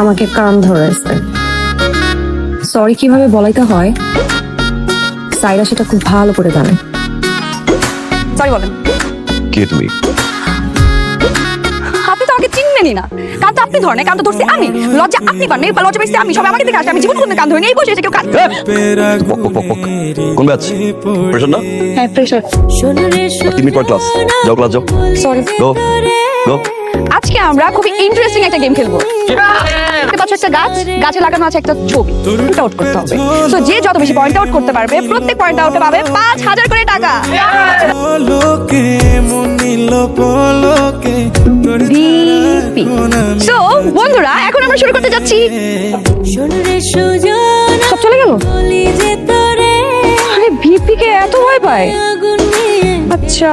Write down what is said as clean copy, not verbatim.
আমাকে কান ধরেছে। সরি কিভাবে বলাইতে হয় সাইরা সেটা খুব ভালো করে জানে। সরি বলেন। কে তুমি? আপনি তো আমাকে চিনলেনই না। কান তো আপনি ধরেন, কান তো ধরছি আমি। লজ্জা আপনি পান নাই, লজ্জা পাইছি আমি। সবাই আমাকে দেখে আসে, আমি জীবন কোনো কান ধরি না। এই বসে এসে কেউ কান। পক পক পক পক। কোন ব্যাচ? প্রেশার না? হ্যাঁ প্রেশার। 3 মিনিট পর ক্লাস। যাও ক্লাস যাও। সরি। গো গো। আজকে আমরা খুবই ইন্টারেস্টিং একটা গেম খেলবো। দেখতে পাচ্ছ একটা গাছ, গাছে লাগানো আছে একটা ছবি। পয়েন্ট আউট করতে হবে। তো যে যত বেশি পয়েন্ট আউট করতে পারবে, প্রত্যেক পয়েন্ট আউটে পাবে 5000 করে টাকা। সো বন্ধুরা, এখন আমরা শুরু করতে যাচ্ছি। সব চলে গেল। আরে ভিপি কে এত ভয় পায়? আচ্ছা।